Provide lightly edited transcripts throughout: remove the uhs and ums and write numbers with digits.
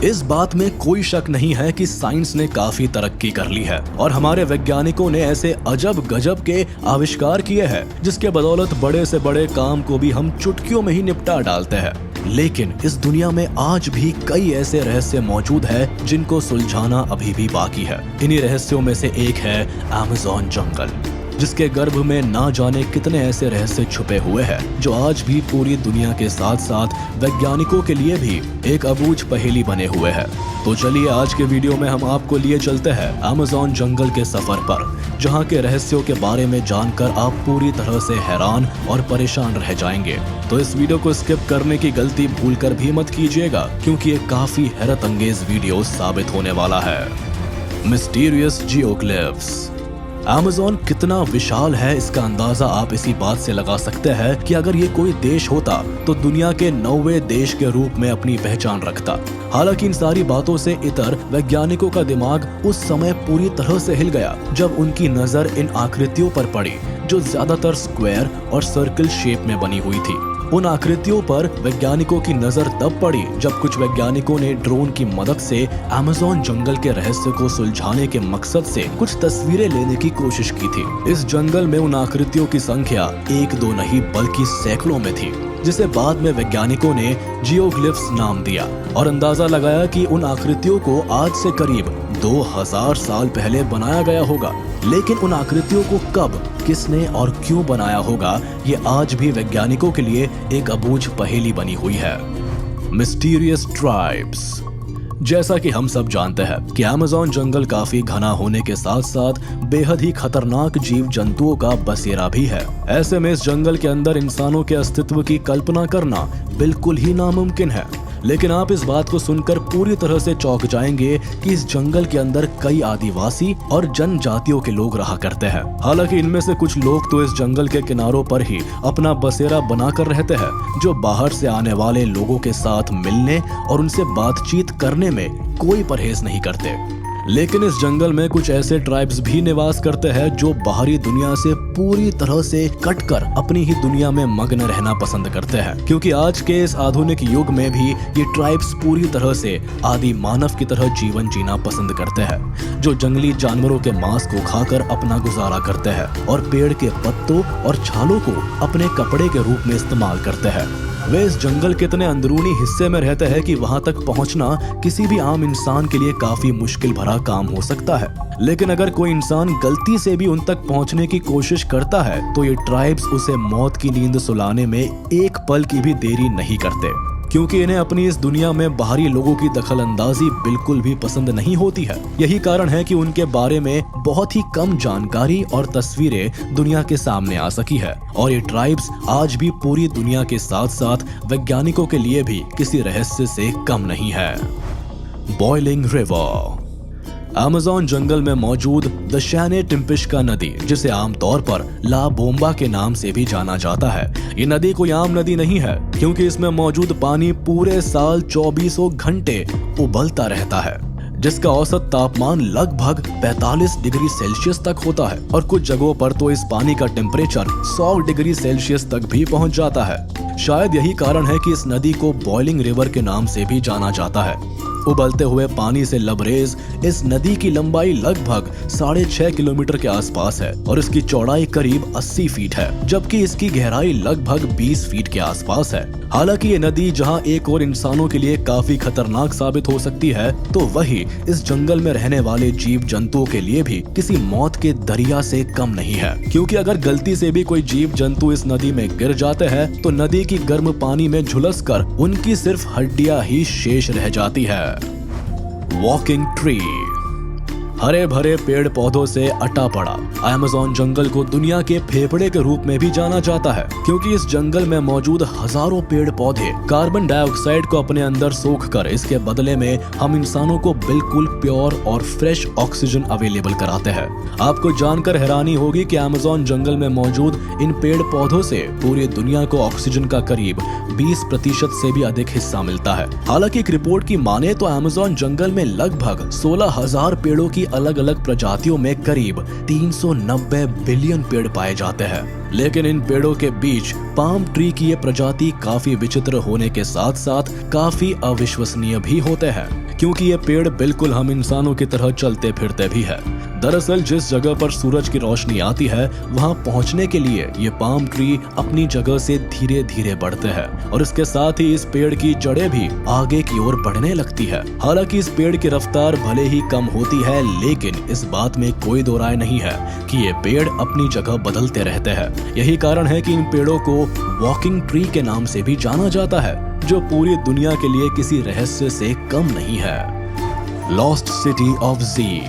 इस बात में कोई शक नहीं है कि साइंस ने काफी तरक्की कर ली है और हमारे वैज्ञानिकों ने ऐसे अजब गजब के आविष्कार किए हैं जिसके बदौलत बड़े से बड़े काम को भी हम चुटकियों में ही निपटा डालते हैं। लेकिन इस दुनिया में आज भी कई ऐसे रहस्य मौजूद हैं जिनको सुलझाना अभी भी बाकी है। इन्हीं रहस्यों में से एक है अमेज़न जंगल, जिसके गर्भ में ना जाने कितने ऐसे रहस्य छुपे हुए हैं जो आज भी पूरी दुनिया के साथ साथ वैज्ञानिकों के लिए भी एक अबूझ पहेली बने हुए हैं। तो चलिए आज के वीडियो में हम आपको लिए चलते हैं अमेज़न जंगल के सफर पर, जहां के रहस्यों के बारे में जानकर आप पूरी तरह से हैरान और परेशान रह जाएंगे। तो इस वीडियो को स्किप करने की गलती भूलकर भी मत कीजिएगा, क्योंकि ये काफी हैरत अंगेज वीडियो साबित होने वाला है। Mysterious geoglyphs. अमेज़न कितना विशाल है इसका अंदाजा आप इसी बात से लगा सकते हैं कि अगर ये कोई देश होता तो दुनिया के 90वें देश के रूप में अपनी पहचान रखता। हालांकि इन सारी बातों से इतर वैज्ञानिकों का दिमाग उस समय पूरी तरह से हिल गया जब उनकी नजर इन आकृतियों पर पड़ी जो ज्यादातर स्क्वायर और सर्कल शेप में बनी हुई थी। उन आकृतियों पर वैज्ञानिकों की नजर तब पड़ी जब कुछ वैज्ञानिकों ने ड्रोन की मदद से अमेज़न जंगल के रहस्य को सुलझाने के मकसद से कुछ तस्वीरें लेने की कोशिश की थी। इस जंगल में उन आकृतियों की संख्या 1-2 नहीं बल्कि सैकड़ों में थी, जिसे बाद में वैज्ञानिकों ने जियोग्लिफ्स नाम दिया और अंदाजा लगाया कि उन आकृतियों को आज से करीब 2000 साल पहले बनाया गया होगा। लेकिन उन आकृतियों को कब, किसने और क्यों बनाया होगा, ये आज भी वैज्ञानिकों के लिए एक अबूझ पहेली बनी हुई है। Mysterious tribes. जैसा कि हम सब जानते हैं कि अमेज़न जंगल काफी घना होने के साथ साथ बेहद ही खतरनाक जीव जंतुओं का बसेरा भी है। ऐसे में इस जंगल के अंदर इंसानों के अस्तित्व की कल्पना करना बिल्कुल ही नामुमकिन है। लेकिन आप इस बात को सुनकर पूरी तरह से चौंक जाएंगे कि इस जंगल के अंदर कई आदिवासी और जनजातियों के लोग रहा करते हैं। हालांकि इनमें से कुछ लोग तो इस जंगल के किनारों पर ही अपना बसेरा बनाकर रहते हैं, जो बाहर से आने वाले लोगों के साथ मिलने और उनसे बातचीत करने में कोई परहेज नहीं करते। लेकिन इस जंगल में कुछ ऐसे ट्राइब्स भी निवास करते हैं जो बाहरी दुनिया से पूरी तरह से कटकर अपनी ही दुनिया में मग्न रहना पसंद करते हैं, क्योंकि आज के इस आधुनिक युग में भी ये ट्राइब्स पूरी तरह से आदि मानव की तरह जीवन जीना पसंद करते हैं, जो जंगली जानवरों के मांस को खाकर अपना गुजारा करते हैं और पेड़ के पत्तों और छालों को अपने कपड़े के रूप में इस्तेमाल करते हैं। वे इस जंगल के इतने अंदरूनी हिस्से में रहते हैं कि वहां तक पहुंचना किसी भी आम इंसान के लिए काफी मुश्किल भरा काम हो सकता है। लेकिन अगर कोई इंसान गलती से भी उन तक पहुंचने की कोशिश करता है तो ये ट्राइब्स उसे मौत की नींद सुलाने में एक पल की भी देरी नहीं करते, क्योंकि इन्हें अपनी इस दुनिया में बाहरी लोगों की दखलंदाजी बिल्कुल भी पसंद नहीं होती है। यही कारण है कि उनके बारे में बहुत ही कम जानकारी और तस्वीरें दुनिया के सामने आ सकी है, और ये ट्राइब्स आज भी पूरी दुनिया के साथ साथ वैज्ञानिकों के लिए भी किसी रहस्य से कम नहीं है। Boiling river. अमेज़न जंगल में मौजूद द शैने टिम्पिश्का नदी, जिसे आमतौर पर ला बोम्बा के नाम से भी जाना जाता है, ये नदी कोई आम नदी नहीं है, क्योंकि इसमें मौजूद पानी पूरे साल 24 घंटे उबलता रहता है, जिसका औसत तापमान लगभग 45 डिग्री सेल्सियस तक होता है और कुछ जगहों पर तो इस पानी का टेम्परेचर 100 डिग्री सेल्सियस तक भी पहुंच जाता है। शायद यही कारण है कि इस नदी को बॉइलिंग रिवर के नाम से भी जाना जाता है। उबलते हुए पानी से लबरेज इस नदी की लंबाई लगभग 6.5 किलोमीटर के आसपास है और इसकी चौड़ाई करीब 80 फीट है, जबकि इसकी गहराई लगभग 20 फीट के आसपास है। हालांकि ये नदी जहां एक और इंसानों के लिए काफी खतरनाक साबित हो सकती है, तो वही इस जंगल में रहने वाले जीव जंतुओं के लिए भी किसी मौत के दरिया से कम नहीं है, क्योंकि अगर गलती से भी कोई जीव जंतु इस नदी में गिर जाते हैं तो नदी की गर्म पानी में झुलसकर उनकी सिर्फ हड्डियां ही शेष रह जाती है। Walking tree. हरे भरे पेड़ पौधों से अटा पड़ा अमेज़न जंगल को दुनिया के फेफड़े के रूप में भी जाना जाता है, क्योंकि इस जंगल में मौजूद हजारों पेड़ पौधे कार्बन डाइऑक्साइड को अपने अंदर सोख कर इसके बदले में हम इंसानों को बिल्कुल प्योर और फ्रेश ऑक्सीजन अवेलेबल कराते हैं। आपको जानकर हैरानी होगी कि अमेज़न जंगल में मौजूद इन पेड़ पौधों से पूरी दुनिया को ऑक्सीजन का करीब 20% से भी अधिक हिस्सा मिलता है। हालांकि एक रिपोर्ट की माने तो अमेज़न जंगल में लगभग 16,000 पेड़ों की अलग अलग प्रजातियों में करीब 390 बिलियन पेड़ पाए जाते हैं। लेकिन इन पेड़ों के बीच पाम ट्री की ये प्रजाति काफी विचित्र होने के साथ साथ काफी अविश्वसनीय भी होते हैं, क्योंकि ये पेड़ बिल्कुल हम इंसानों की तरह चलते फिरते भी है। दरअसल जिस जगह पर सूरज की रोशनी आती है वहां पहुंचने के लिए ये पाम ट्री अपनी जगह से धीरे धीरे बढ़ते हैं और इसके साथ ही इस पेड़ की जड़ें भी आगे की ओर बढ़ने लगती है। हालांकि इस पेड़ की रफ्तार भले ही कम होती है, लेकिन इस बात में कोई दो राय नहीं है कि ये पेड़ अपनी जगह बदलते रहते हैं। यही कारण है कि इन पेड़ों को वॉकिंग ट्री के नाम से भी जाना जाता है, जो पूरी दुनिया के लिए किसी रहस्य से कम नहीं है। लॉस्ट सिटी ऑफ जी।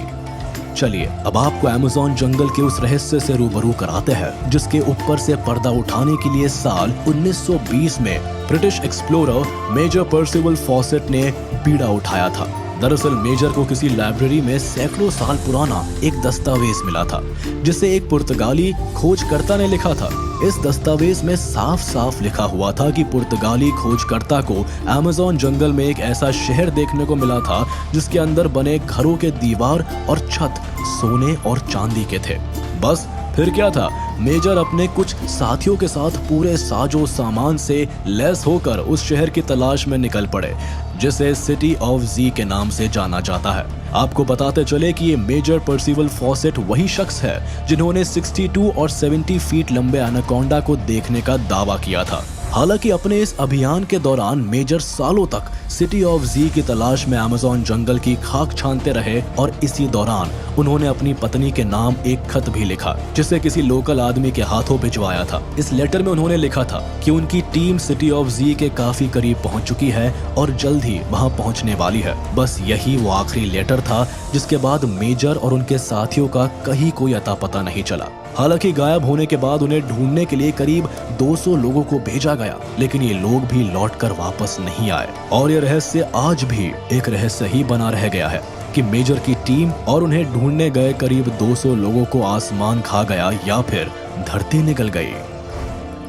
चलिए अब आपको अमेज़न जंगल के उस रहस्य से रूबरू कराते हैं जिसके ऊपर से पर्दा उठाने के लिए साल 1920 में British explorer Major Percival Fawcett ने बीड़ा उठाया था। दरअसल मेजर को किसी लाइब्रेरी में सैकड़ों साल पुराना एक दस्तावेज मिला था जिसे एक पुर्तगाली खोजकर्ता ने लिखा था। इस दस्तावेज में साफ साफ लिखा हुआ था कि पुर्तगाली खोजकर्ता को अमेज़न जंगल में एक ऐसा शहर देखने को मिला था जिसके अंदर बने घरों के दीवार और छत सोने और चांदी के थे। बस फिर क्या था, मेजर अपने कुछ साथियों के साथ पूरे साजो सामान से लैस होकर उस शहर की तलाश में निकल पड़े जिसे सिटी ऑफ जी के नाम से जाना जाता है। आपको बताते चले कि ये मेजर पर्सिवल फॉसेट वही शख्स है जिन्होंने 62 और 70 फीट लंबे एनाकोंडा को देखने का दावा किया था। हालांकि अपने इस अभियान के दौरान मेजर सालों तक सिटी ऑफ जी की तलाश में अमेज़न जंगल की खाक छानते रहे और इसी दौरान उन्होंने अपनी पत्नी के नाम एक खत भी लिखा जिसे किसी लोकल आदमी के हाथों भिजवाया था। इस लेटर में उन्होंने लिखा था कि उनकी टीम सिटी ऑफ जी के काफी करीब पहुंच चुकी है और जल्द ही वहां पहुंचने वाली है। बस यही वो आखिरी लेटर था जिसके बाद मेजर और उनके साथियों का कहीं कोई अता पता नहीं चला। हालांकि गायब होने के बाद उन्हें ढूंढने के लिए करीब 200 लोगों को भेजा गया, लेकिन ये लोग भी लौटकर वापस नहीं आए और ये रहस्य आज भी एक रहस्य ही बना रह गया है कि मेजर की टीम और उन्हें ढूंढने गए करीब 200 लोगों को आसमान खा गया या फिर धरती निगल गई।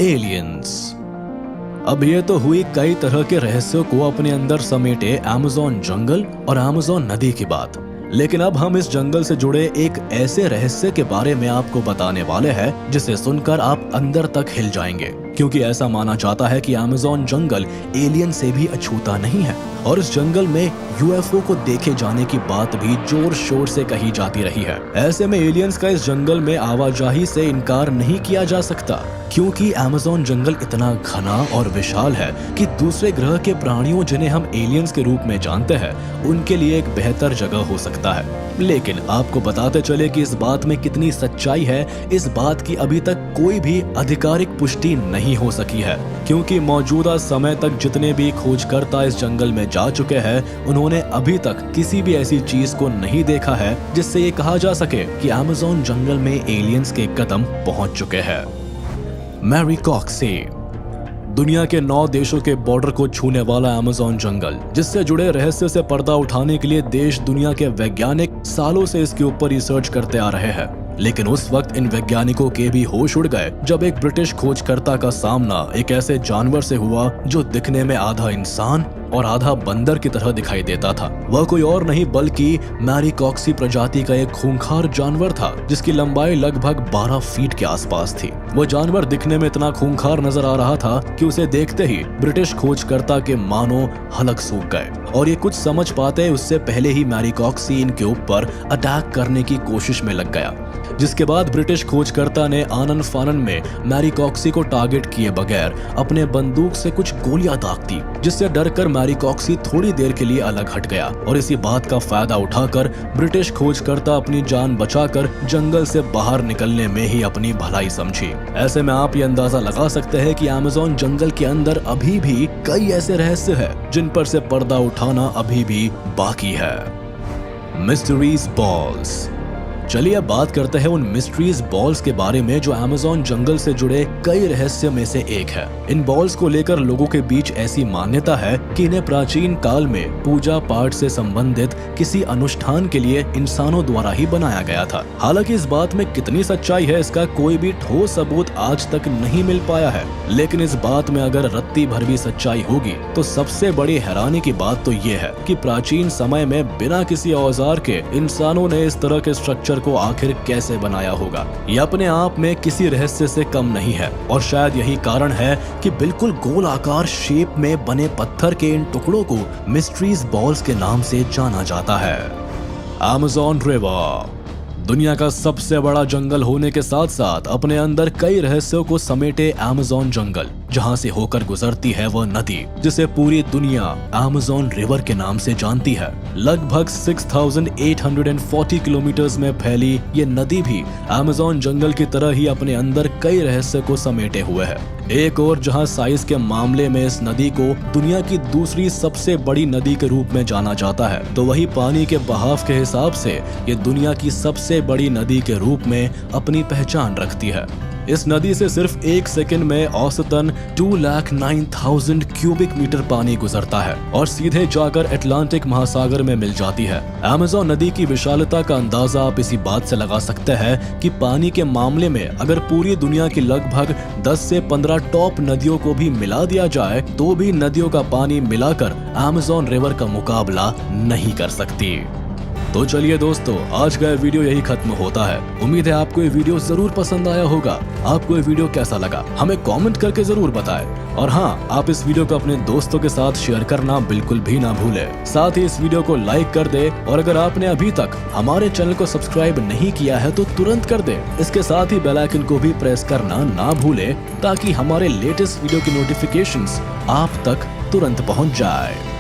एलियंस। अब ये तो हुई कई तरह के रहस्यों को अपने अंदर समेटे अमेज़न जंगल और अमेज़न नदी की बात, लेकिन अब हम इस जंगल से जुड़े एक ऐसे रहस्य के बारे में आपको बताने वाले हैं जिसे सुनकर आप अंदर तक हिल जाएंगे, क्योंकि ऐसा माना जाता है कि अमेज़न जंगल एलियन से भी अछूता नहीं है और इस जंगल में यूएफओ को देखे जाने की बात भी जोर शोर से कही जाती रही है। ऐसे में एलियंस का इस जंगल में आवाजाही से इनकार नहीं किया जा सकता, क्योंकि अमेज़न जंगल इतना घना और विशाल है कि दूसरे ग्रह के प्राणियों जिन्हें हम एलियंस के रूप में जानते हैं उनके लिए एक बेहतर जगह हो सकता है। लेकिन आपको बताते चले कि इस बात में कितनी सच्चाई है, इस बात की अभी तक कोई भी आधिकारिक पुष्टि नहीं हो सकी है, क्योंकि मौजूदा समय तक जितने भी खोजकर्ता इस जंगल में जा चुके हैं उन्होंने अभी तक किसी भी ऐसी चीज को नहीं देखा है जिससे ये कहा जा सके कि अमेज़न जंगल में एलियंस के कदम पहुंच चुके हैं। मैरीकॉक्सी। दुनिया के 9 देशों के बॉर्डर को छूने वाला अमेज़न जंगल, जिससे जुड़े रहस्य से पर्दा उठाने के लिए देश दुनिया के वैज्ञानिक सालों से इसके ऊपर रिसर्च करते आ रहे हैं। लेकिन उस वक्त इन वैज्ञानिकों के भी होश उड़ गए जब एक ब्रिटिश खोजकर्ता का सामना एक ऐसे जानवर से हुआ जो दिखने में आधा इंसान और आधा बंदर की तरह दिखाई देता था। वह कोई और नहीं बल्कि मैरीकॉक्सी प्रजाति का एक खूंखार जानवर था जिसकी लंबाई लगभग 12 फीट के आसपास थी। वह जानवर दिखने में इतना खूंखार नजर आ रहा था कि उसे देखते ही ब्रिटिश खोजकर्ता के मानो हलक सूख गए और ये कुछ समझ पाते उससे पहले ही मैरीकॉक्सी इनके ऊपर अटैक करने की कोशिश में लग गया, जिसके बाद ब्रिटिश खोजकर्ता ने आनन फानन में मैरीकॉक्सी को टारगेट किए बगैर अपने बंदूक से कुछ गोलियां दाग दी, जिससे डरकर मैरीकॉक्सी थोड़ी देर के लिए अलग हट गया और इसी बात का फायदा उठाकर ब्रिटिश खोजकर्ता अपनी जान बचाकर जंगल से बाहर निकलने में ही अपनी भलाई समझी। ऐसे में आप ये अंदाजा लगा सकते हैं कि अमेज़न जंगल के अंदर अभी भी कई ऐसे रहस्य हैं जिन पर से पर्दा उठाना अभी भी बाकी है। Mysteries balls. चलिए अब बात करते हैं उन मिस्ट्रीज बॉल्स के बारे में जो अमेज़न जंगल से जुड़े कई रहस्य में से एक है। इन बॉल्स को लेकर लोगों के बीच ऐसी मान्यता है कि इन्हें प्राचीन काल में पूजा पाठ से संबंधित किसी अनुष्ठान के लिए इंसानों द्वारा ही बनाया गया था। हालांकि इस बात में कितनी सच्चाई है इसका कोई भी ठोस सबूत आज तक नहीं मिल पाया है, लेकिन इस बात में अगर रत्ती भर भी सच्चाई होगी तो सबसे बड़ी हैरानी की बात तो ये है कि प्राचीन समय में बिना किसी औजार के इंसानों ने इस तरह के स्ट्रक्चर स्ट्रक्चर को आखिर कैसे बनाया होगा। ये अपने आप में किसी रहस्य से कम नहीं है और शायद यही कारण है कि बिल्कुल गोल आकार शेप में बने पत्थर के इन टुकड़ों को मिस्ट्रीज बॉल्स के नाम से जाना जाता है। अमेज़न रिवर दुनिया का सबसे बड़ा जंगल होने के साथ साथ अपने अंदर कई रहस्यों को समेटे अमेज़न जंगल, जहां से होकर गुजरती है वह नदी जिसे पूरी दुनिया अमेज़न रिवर के नाम से जानती है। लगभग 6,840 किलोमीटर में फैली ये नदी भी अमेज़न जंगल की तरह ही अपने अंदर कई रहस्यों को समेटे हुए है। एक और जहां साइज के मामले में इस नदी को दुनिया की दूसरी सबसे बड़ी नदी के रूप में जाना जाता है, तो वही पानी के बहाव के हिसाब से ये दुनिया की सबसे बड़ी नदी के रूप में अपनी पहचान रखती है। इस नदी से सिर्फ 1 सेकंड में औसतन 2,09,000 क्यूबिक मीटर पानी गुजरता है और सीधे जाकर अटलांटिक महासागर में मिल जाती है। अमेज़न नदी की विशालता का अंदाजा आप इसी बात से लगा सकते हैं कि पानी के मामले में अगर पूरी दुनिया की लगभग 10 से 15 टॉप नदियों को भी मिला दिया जाए तो भी नदियों का पानी मिलाकर अमेज़न रिवर का मुकाबला नहीं कर सकती। तो चलिए दोस्तों, आज का वीडियो यही खत्म होता है। उम्मीद है आपको ये वीडियो जरूर पसंद आया होगा। आपको ये वीडियो कैसा लगा हमें कमेंट करके जरूर बताएं। और हाँ, आप इस वीडियो को अपने दोस्तों के साथ शेयर करना बिल्कुल भी ना भूलें। साथ ही इस वीडियो को लाइक कर दे और अगर आपने अभी तक हमारे चैनल को सब्सक्राइब नहीं किया है तो तुरंत कर दे। इसके साथ ही बेल आइकन को भी प्रेस करना ना भूले ताकि हमारे लेटेस्ट वीडियो की नोटिफिकेशंस आप तक तुरंत पहुँच जाए।